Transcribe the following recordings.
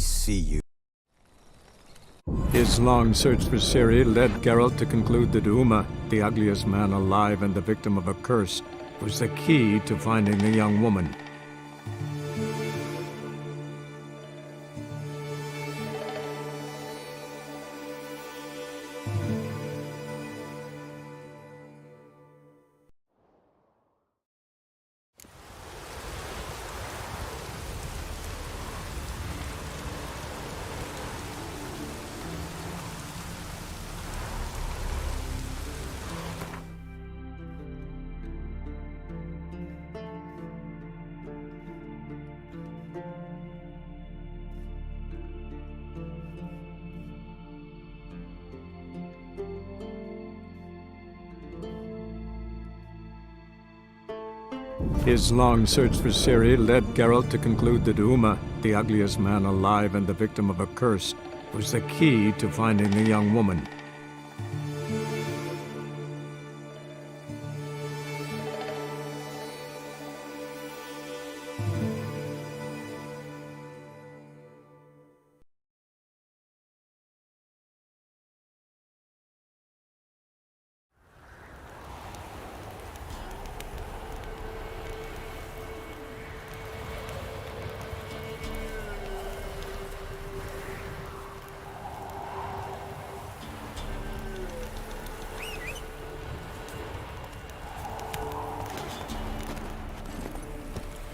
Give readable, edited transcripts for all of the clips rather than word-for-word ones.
see you. His long search for Ciri led Geralt to conclude that Uma, the ugliest man alive and the victim of a curse, was the key to finding the young woman. His long search for Ciri led Geralt to conclude that Uma, the ugliest man alive and the victim of a curse, was the key to finding the young woman.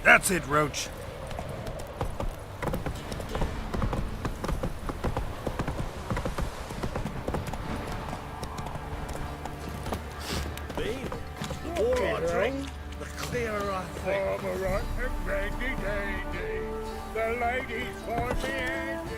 That's it, Roach. The clearer I think. All right, ready, dandy. The ladies for the Andy.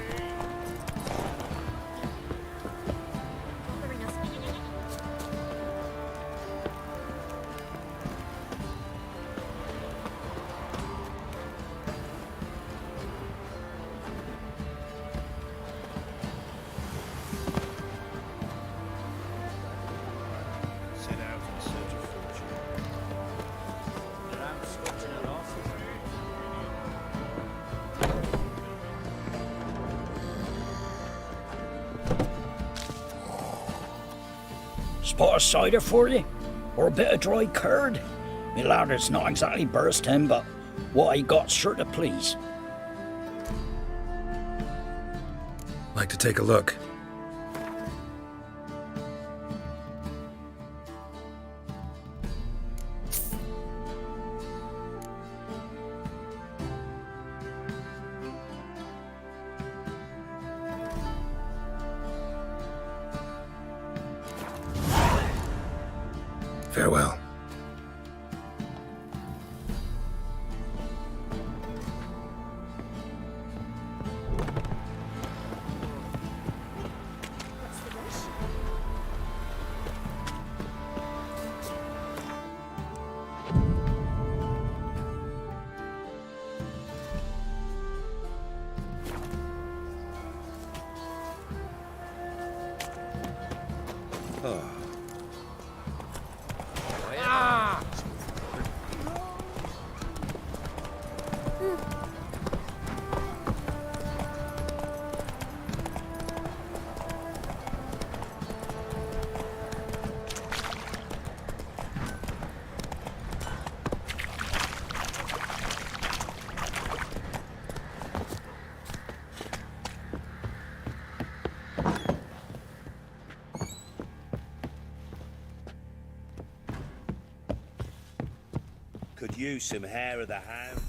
Spot of cider for you? Or a bit of dry curd? Me lad, it's not exactly burst him, but what I got's sure to please. Like to take a look. Farewell. Could use some hair of the hound.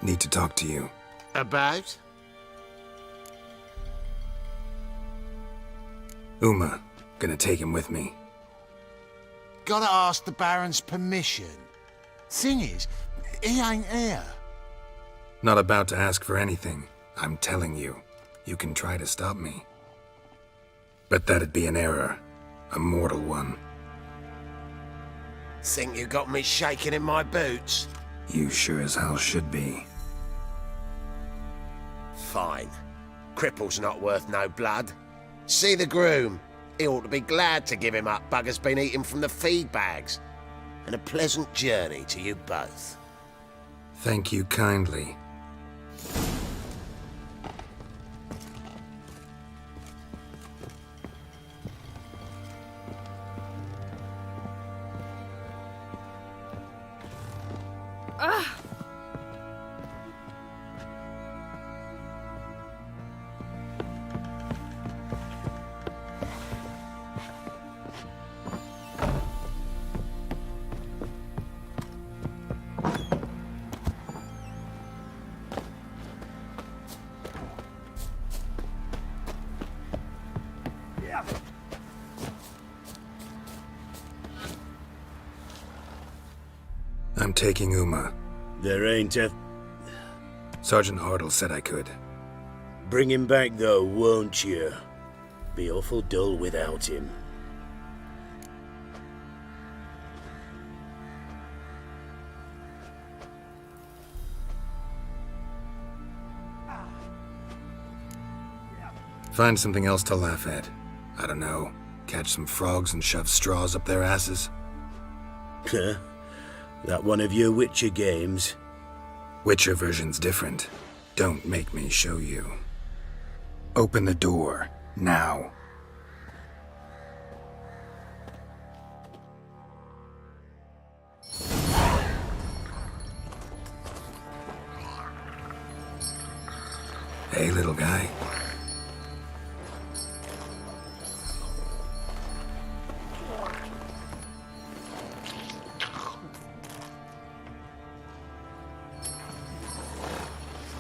Need to talk to you. About? Uma. Gonna take him with me. Gotta ask the Baron's permission. Thing is, he ain't here. Not about to ask for anything. I'm telling you. You can try to stop me. But that'd be an error. A mortal one. Think you got me shaking in my boots? You sure as hell should be. Fine. Cripple's not worth no blood. See the groom. He ought to be glad to give him up. Bugger's been eating from the feed bags. And a pleasant journey to you both. Thank you kindly. I'm taking Uma. There ain't a... Sergeant Hartle said I could. Bring him back, though, won't you? Be awful dull without him. Find something else to laugh at. I don't know, catch some frogs and shove straws up their asses. Huh? That one of your Witcher games? Witcher version's different. Don't make me show you. Open the door, now. Hey, little guy.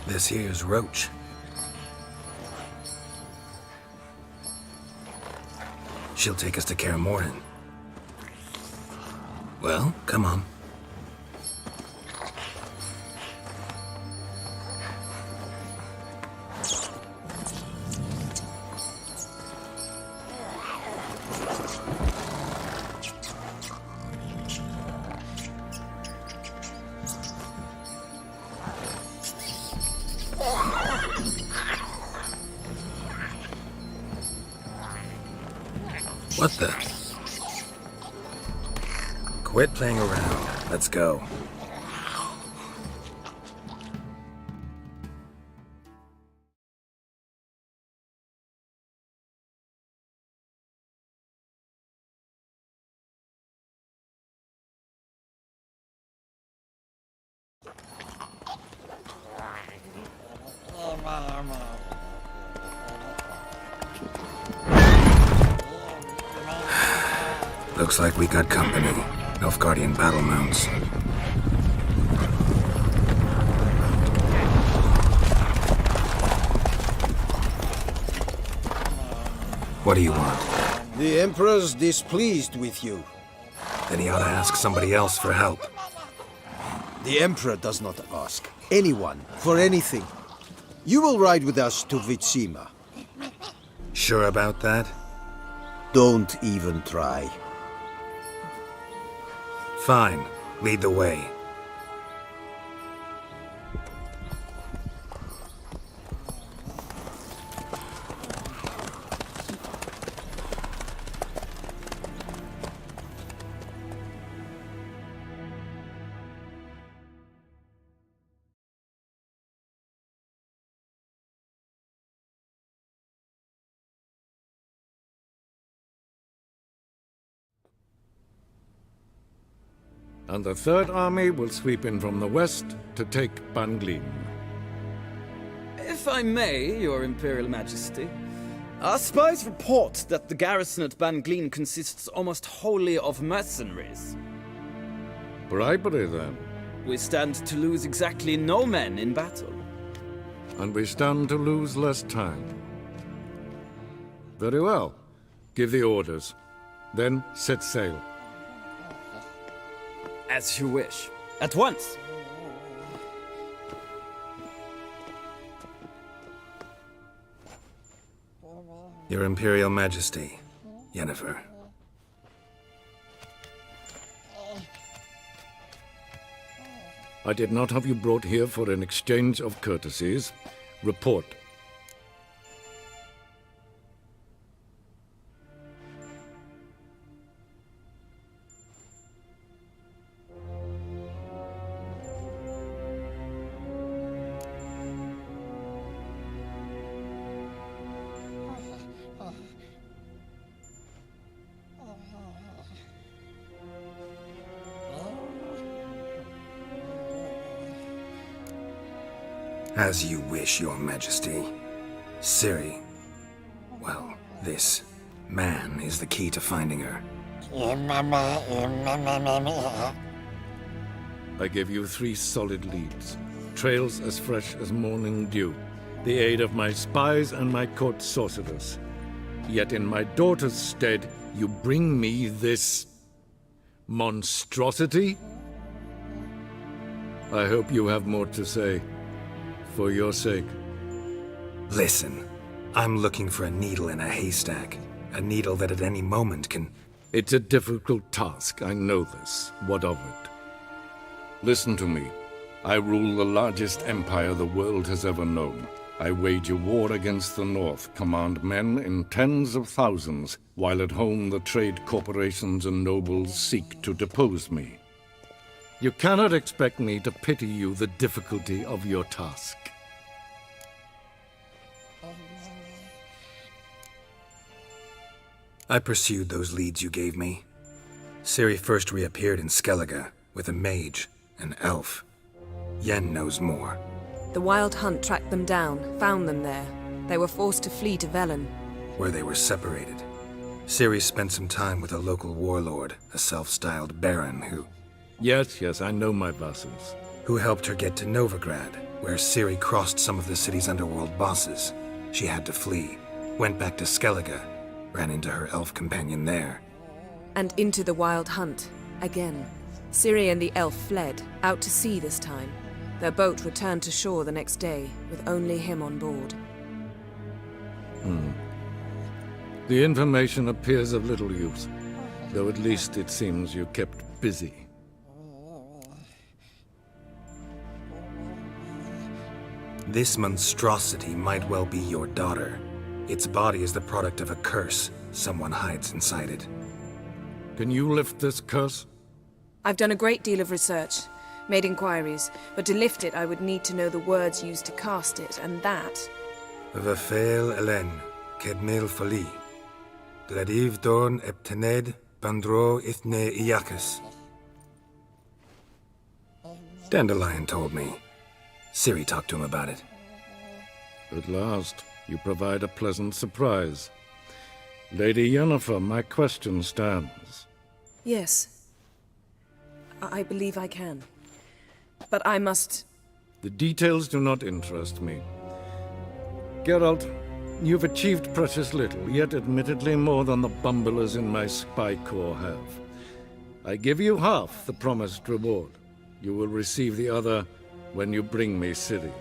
This here's Roach. She'll take us to Kaer Morhen. Well, come on. What the? Quit playing around. Let's go. Looks like we got company. Nilfgaardian battle mounts. What do you want? The Emperor's displeased with you. Then he ought to ask somebody else for help. The Emperor does not ask anyone for anything. You will ride with us to Vitsima. Sure about that? Don't even try. Fine. Lead the way. And the Third Army will sweep in from the west to take Banglin. If I may, Your Imperial Majesty, our spies report that the garrison at Banglin consists almost wholly of mercenaries. Bribery, then. We stand to lose exactly no men in battle. And we stand to lose less time. Very well. Give the orders. Then set sail. As you wish. At once! Your Imperial Majesty, Yennefer. I did not have you brought here for an exchange of courtesies. Report. As you wish, Your Majesty. Ciri. Well, this man is the key to finding her. I give you 3 solid leads. Trails as fresh as morning dew. The aid of my spies and my court sorcerers. Yet in my daughter's stead, you bring me this monstrosity? I hope you have more to say. For your sake. Listen, I'm looking for a needle in a haystack. A needle that at any moment can... It's a difficult task, I know this. What of it? Listen to me. I rule the largest empire the world has ever known. I wage a war against the North, command men in tens of thousands, while at home the trade corporations and nobles seek to depose me. You cannot expect me to pity you the difficulty of your task. I pursued those leads you gave me. Ciri first reappeared in Skellige with a mage, an elf. Yen knows more. The Wild Hunt tracked them down, found them there. They were forced to flee to Velen. Where they were separated. Ciri spent some time with a local warlord, a self-styled baron who... Yes, I know my vassals. Who helped her get to Novigrad, where Ciri crossed some of the city's underworld bosses. She had to flee, went back to Skellige, ran into her elf companion there. And into the Wild Hunt, again. Ciri and the elf fled, out to sea this time. Their boat returned to shore the next day, with only him on board. The information appears of little use, though at least it seems you kept busy. This monstrosity might well be your daughter. Its body is the product of a curse someone hides inside it. Can you lift this curse? I've done a great deal of research, made inquiries, but to lift it I would need to know the words used to cast it, and that... Vafel Elen, Kedmil Fali. Gladiv Dorn Eptened, Bandro Ithne Iacus. Dandelion told me. Ciri talked to him about it. At last, you provide a pleasant surprise. Lady Yennefer, my question stands. Yes. I believe I can. But I must... The details do not interest me. Geralt, you've achieved precious little, yet admittedly more than the bumblers in my spy corps have. I give you half the promised reward. You will receive the other when you bring me Ciri.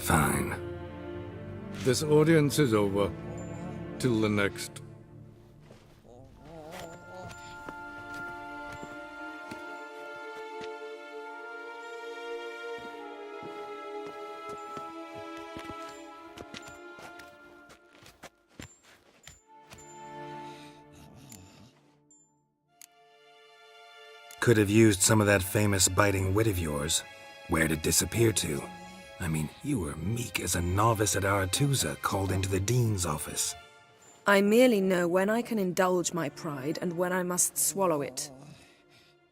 Fine. This audience is over. Till the next. Could have used some of that famous biting wit of yours. Where'd it disappear to? I mean, you were meek as a novice at Aretuza called into the Dean's office. I merely know when I can indulge my pride and when I must swallow it.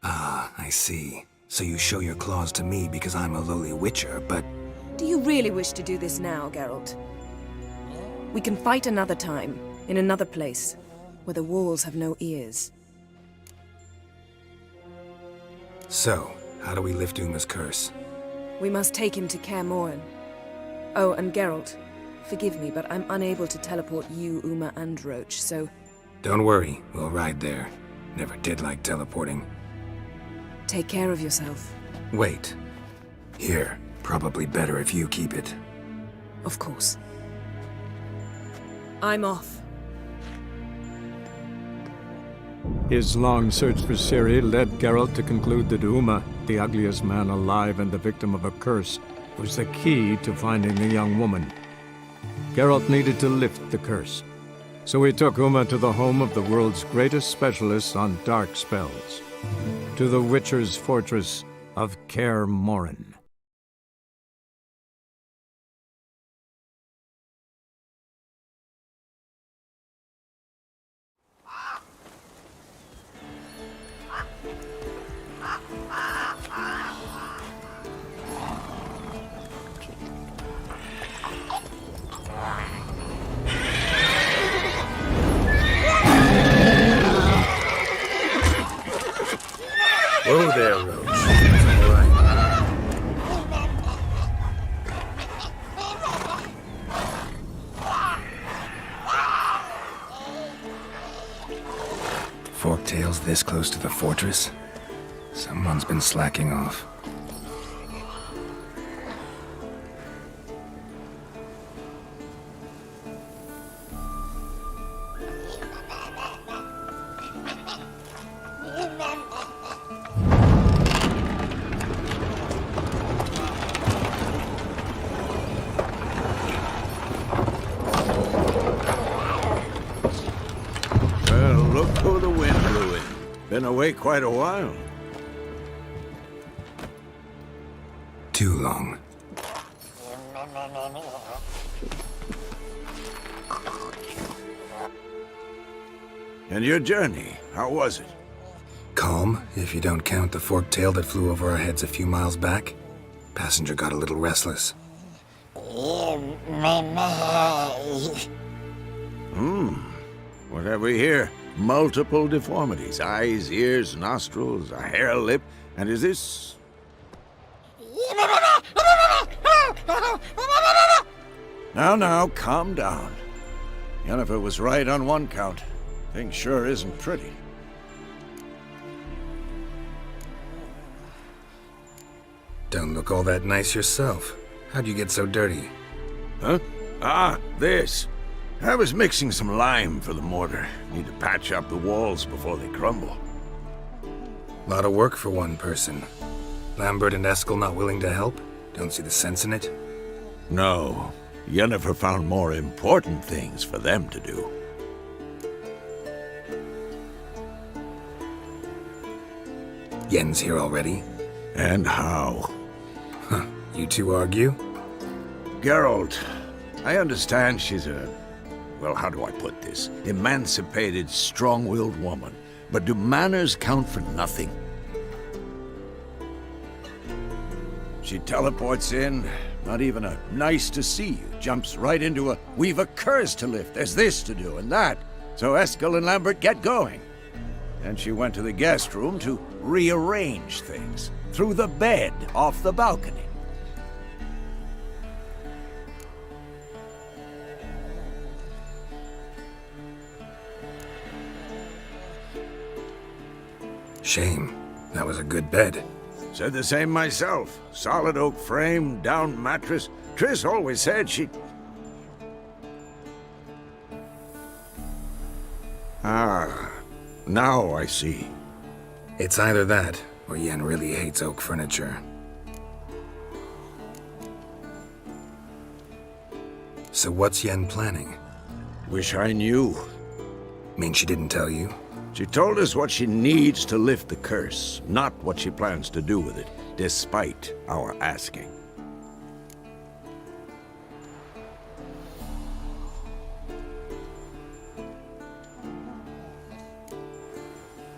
Ah, I see. So you show your claws to me because I'm a lowly witcher, but... Do you really wish to do this now, Geralt? We can fight another time, in another place, where the walls have no ears. So, how do we lift Uma's curse? We must take him to Kaer Morhen. Oh, and Geralt, forgive me, but I'm unable to teleport you, Uma, and Roach, so... Don't worry, we'll ride there. Never did like teleporting. Take care of yourself. Wait. Here, probably better if you keep it. Of course. His long search for Ciri led Geralt to conclude that Uma, the ugliest man alive and the victim of a curse, was the key to finding the young woman. Geralt needed to lift the curse, so he took Uma to the home of the world's greatest specialists on dark spells, to the Witcher's fortress of Kaer Morhen. Whoa there, Roach. All right. Forktails this close to the fortress? Someone's been slacking off. Been away quite a while. Too long. And your journey, how was it? Calm, if you don't count the forktail that flew over our heads a few miles back. Passenger got a little restless. What have we here? Multiple deformities. Eyes, ears, nostrils, a hair lip. And is this... Now, calm down. Yennefer was right on one count. Thing sure isn't pretty. Don't look all that nice yourself. How'd you get so dirty? Huh? Ah, this. I was mixing some lime for the mortar. Need to patch up the walls before they crumble. Lot of work for one person. Lambert and Eskel not willing to help? Don't see the sense in it? No. Yennefer found more important things for them to do. Yen's here already? And how? Huh. You two argue? Geralt, I understand she's a... well, how do I put this? Emancipated, strong-willed woman. But do manners count for nothing? She teleports in, not even a nice to see you. Jumps right into a, we've a curse to lift, there's this to do and that. So Eskel and Lambert get going. And she went to the guest room to rearrange things. Through the bed, off the balcony. Shame. That was a good bed. Said the same myself. Solid oak frame, down mattress. Triss always said she'd... Ah, now I see. It's either that, or Yen really hates oak furniture. So what's Yen planning? Wish I knew. Mean she didn't tell you? She told us what she needs to lift the curse, not what she plans to do with it, despite our asking.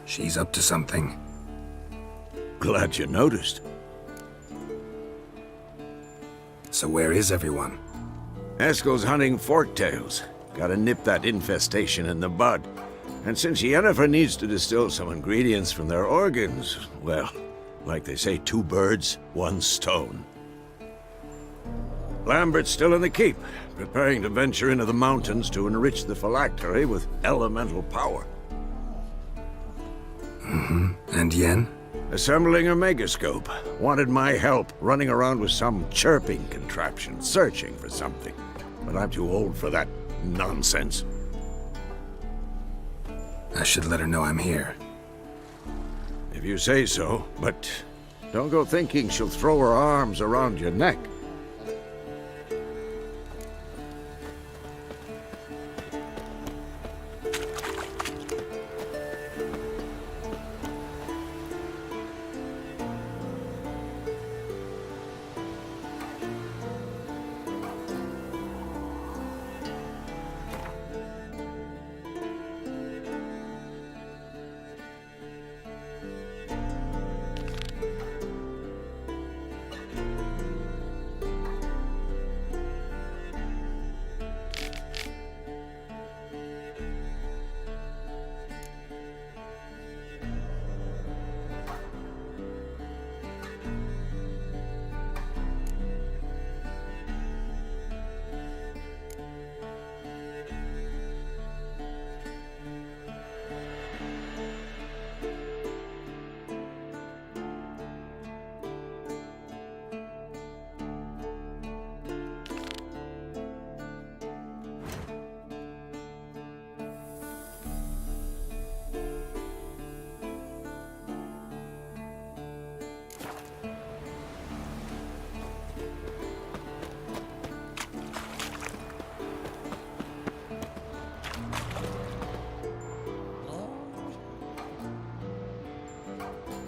She's up to something. Glad you noticed. So where is everyone? Eskel's hunting forktails. Gotta nip that infestation in the bud. And since Yennefer needs to distill some ingredients from their organs, well, like they say, 2 birds, 1 stone. Lambert's still in the keep, preparing to venture into the mountains to enrich the phylactery with elemental power. And Yen? Assembling a megascope. Wanted my help, running around with some chirping contraption, searching for something. But I'm too old for that nonsense. I should let her know I'm here. If you say so, but don't go thinking she'll throw her arms around your neck.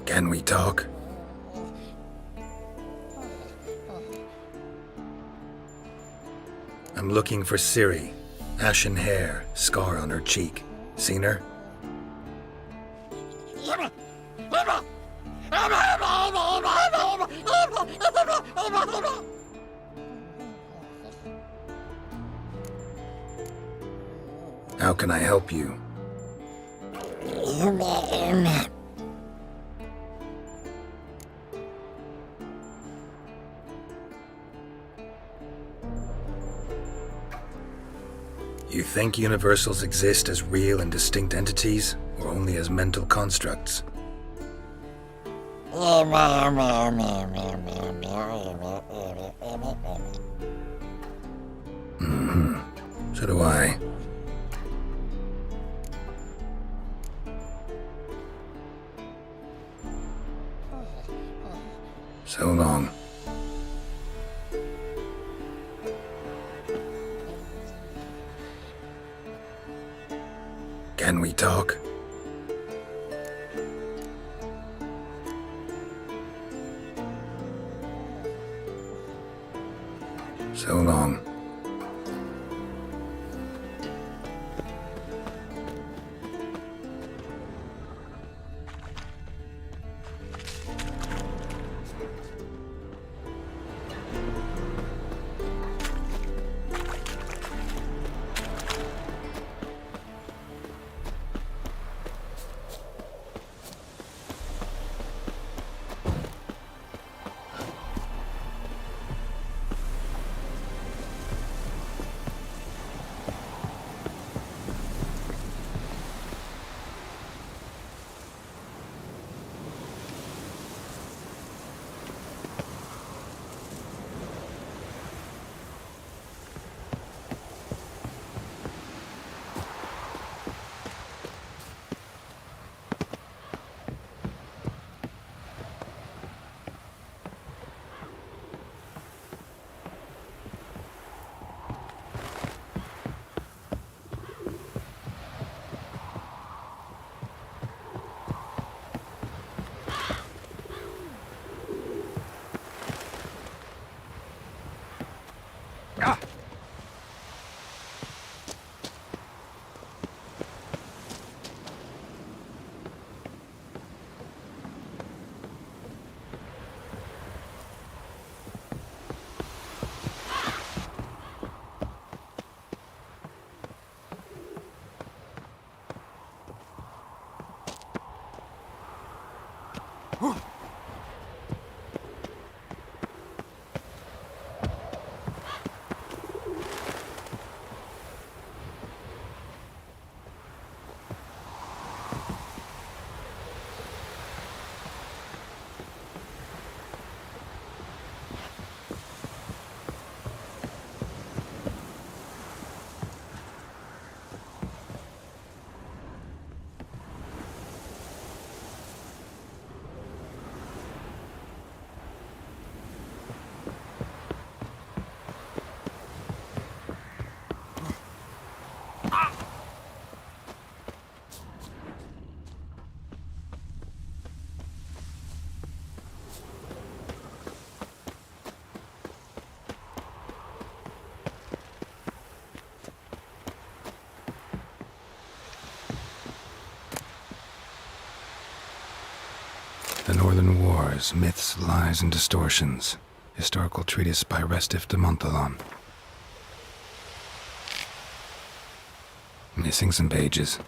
Can we talk? I'm looking for Ciri. Ashen hair, scar on her cheek. Seen her? How can I help you? You think universals exist as real and distinct entities, or only as mental constructs? So do I. So long. Can we talk? So long. The Northern Wars, Myths, Lies, and Distortions. Historical treatise by Restif de Montalon. Missing some pages.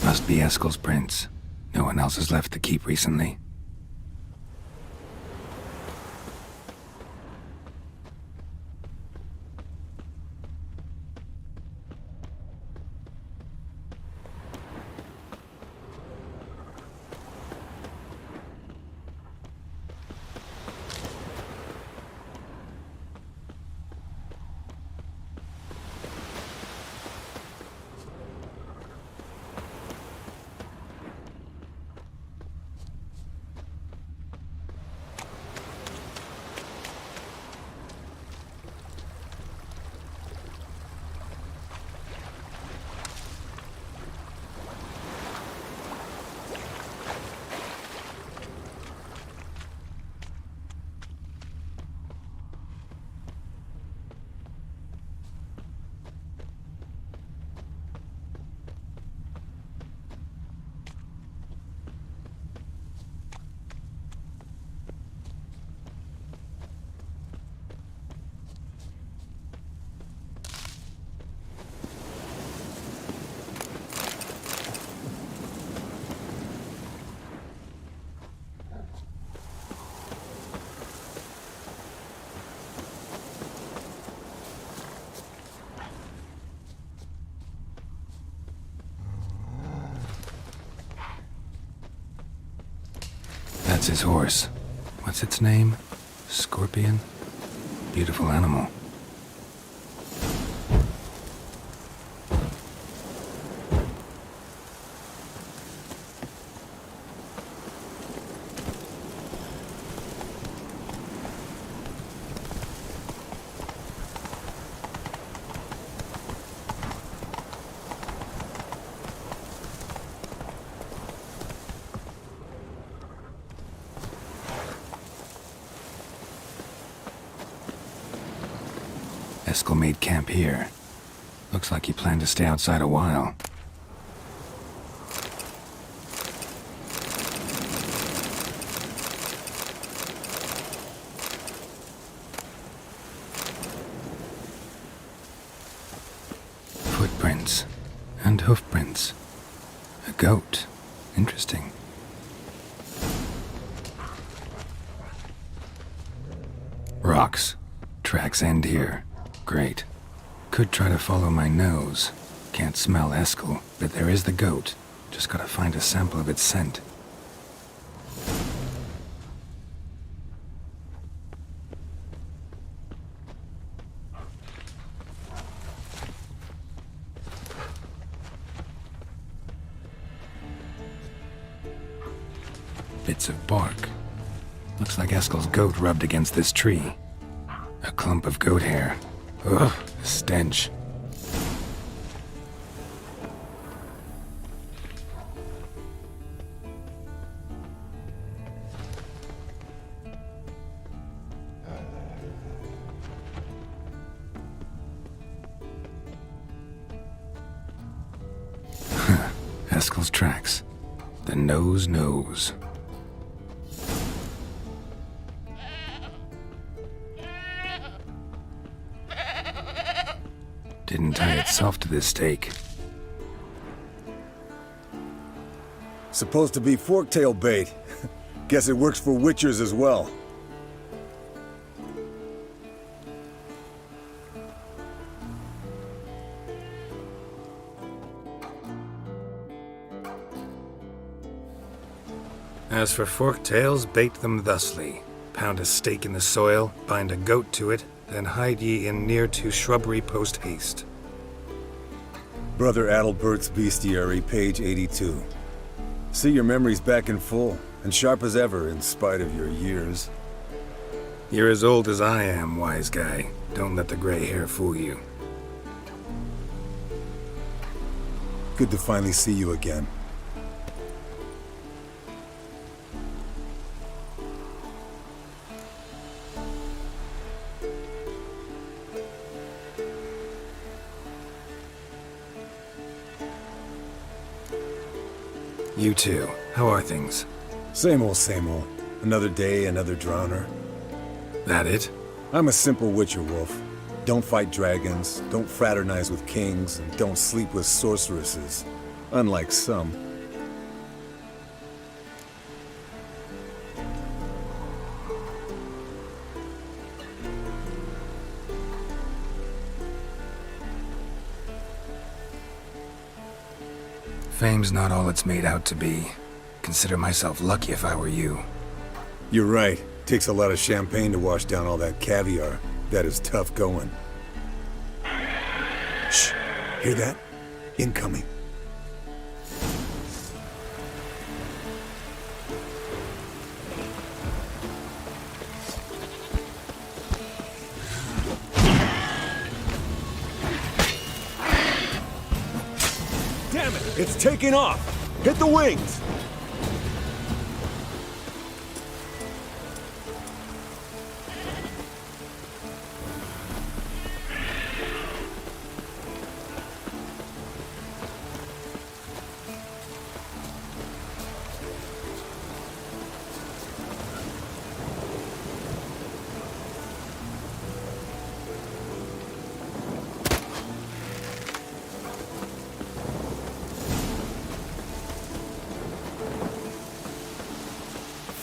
Must be Eskel's prints. No one else has left the keep recently. That's his horse. What's its name? Scorpion? Beautiful animal. Eskel made camp here. Looks like he planned to stay outside a while. Footprints. And hoofprints. A goat. Interesting. Rocks. Tracks end here. Great. Could try to follow my nose. Can't smell Eskel, but there is the goat. Just gotta find a sample of its scent. Bits of bark. Looks like Eskel's goat rubbed against this tree. A clump of goat hair. Ugh, the stench. Eskel's tracks. The nose knows. Didn't tie itself to this stake. Supposed to be forktail bait. Guess it works for witchers as well. As for forktails, bait them thusly. Pound a stake in the soil, bind a goat to it, then hide ye in near to shrubbery post haste. Brother Adalbert's Bestiary, page 82. See, your memory's back in full, and sharp as ever in spite of your years. You're as old as I am, wise guy. Don't let the gray hair fool you. Good to finally see you again. You too. How are things? Same old, same old. Another day, another drowner. That it? I'm a simple witcher wolf. Don't fight dragons, don't fraternize with kings, and don't sleep with sorceresses. Unlike some. Fame's not all it's made out to be. Consider myself lucky if I were you. You're right. Takes a lot of champagne to wash down all that caviar. That is tough going. Shh. Hear that? Incoming. Damn it! It's taking off! Hit the wings!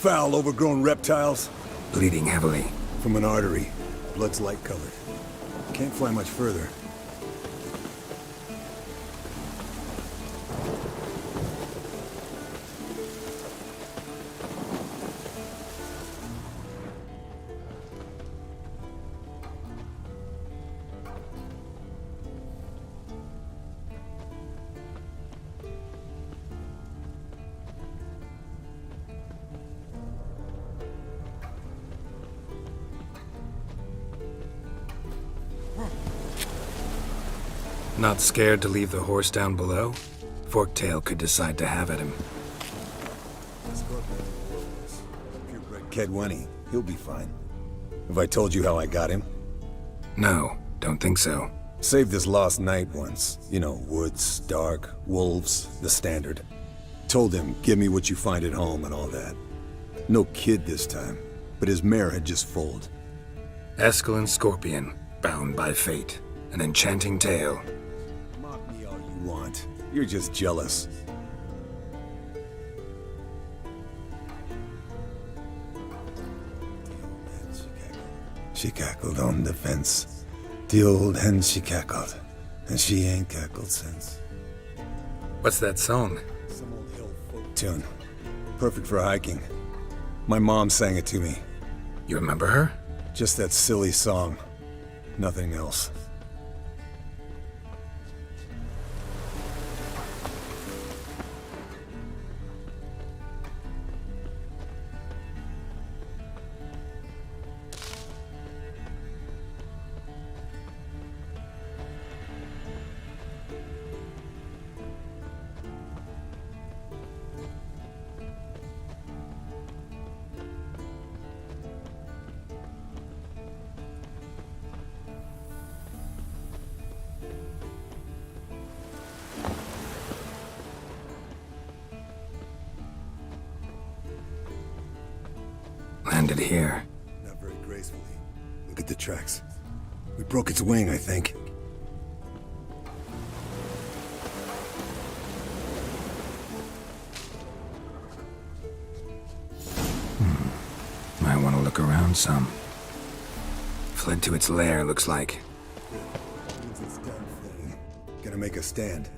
Foul, overgrown reptiles. Bleeding heavily. From an artery. Blood's light colored. Can't fly much further. Not scared to leave the horse down below? Forktail could decide to have at him. Purebred Kedwenny. He'll be fine. Have I told you how I got him? No, Don't think so. Saved us lost night once. You know, woods, dark, wolves, the standard. Told him, give me what you find at home and all that. No kid this time, but his mare had just foaled. Eskel and Scorpion, bound by fate. An enchanting tale. Mock me all you want. You're just jealous. She cackled on the fence. The old hen she cackled, and she ain't cackled since. What's that song? Some old hill folk tune. Perfect for hiking. My mom sang it to me. You remember her? Just that silly song. Nothing else. Landed here. Not very gracefully. Look at the tracks. We broke its wing, I think. Might want to look around some. Fled to its lair, looks like. Means it's done thing. Gonna make a stand.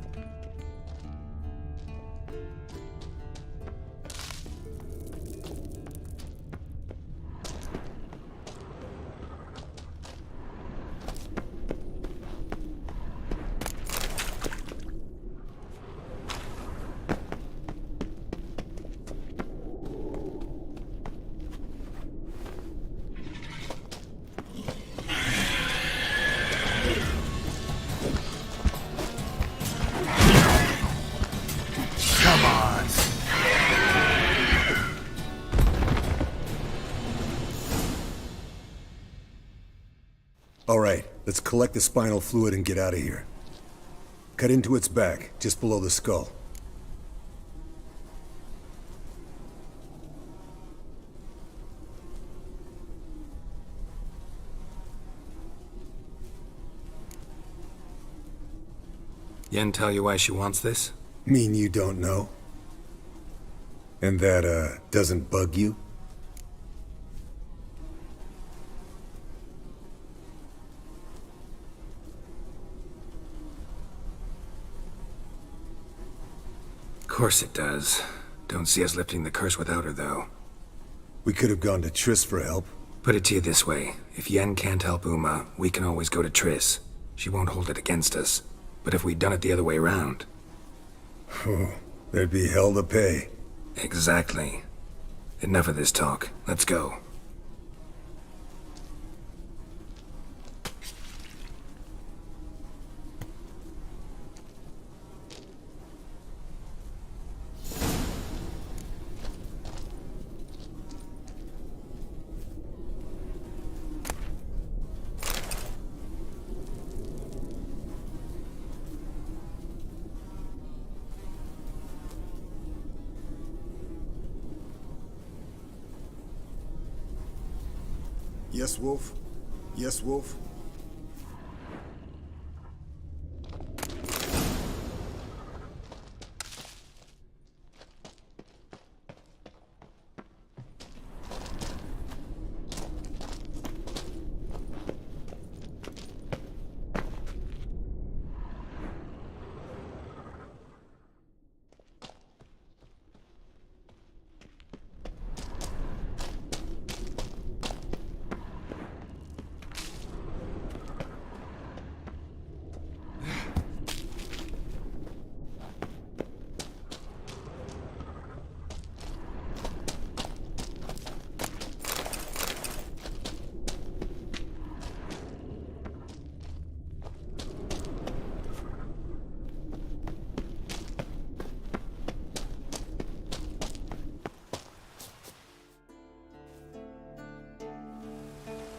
All right, let's collect the spinal fluid and get out of here. Cut into its back, just below the skull. Yen tell you why she wants this? Mean you don't know? And that, doesn't bug you? Of course it does. Don't see us lifting the curse without her, though. We could have gone to Triss for help. Put it to you this way. If Yen can't help Uma, we can always go to Triss. She won't hold it against us. But if we'd done it the other way around... There'd be hell to pay. Exactly. Enough of this talk. Let's go. Yes, Wolf? Yes, Wolf?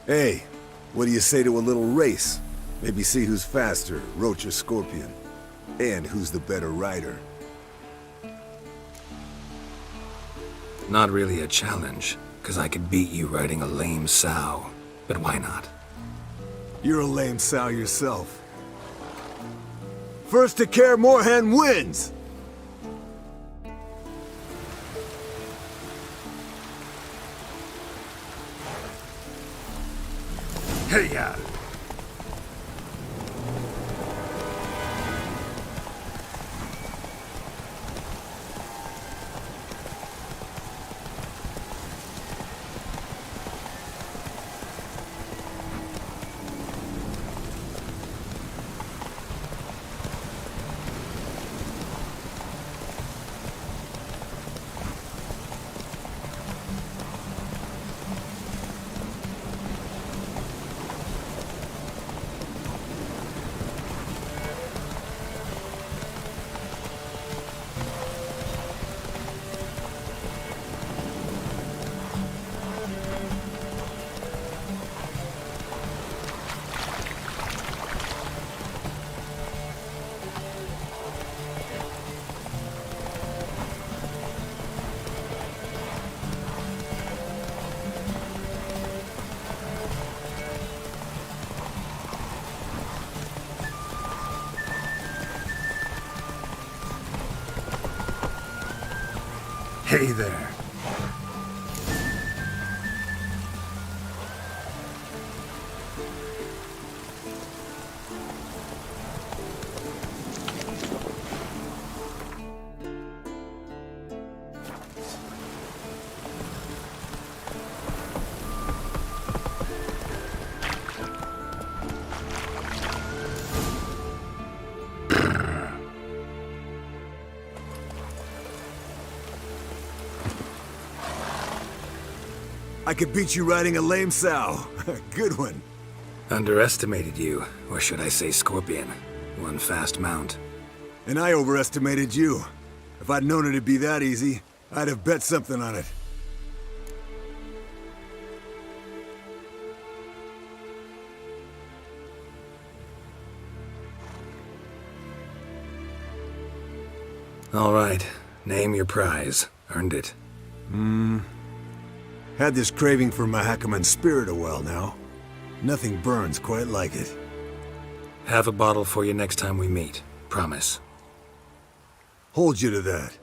Hey, what do you say to a little race? Maybe see who's faster, Roach or Scorpion. And who's the better rider. Not really a challenge, because I could beat you riding a lame sow. But why not? You're a lame sow yourself. First to Kaer Morhen wins! Hey-ya! Hey there. I could beat you riding a lame sow. Good one. Underestimated you, or should I say Scorpion. One fast mount. And I overestimated you. If I'd known it'd be that easy, I'd have bet something on it. All right, name your prize. Earned it. Had this craving for Mahakaman spirit a while now. Nothing burns quite like it. Have a bottle for you next time we meet. Promise. Hold you to that.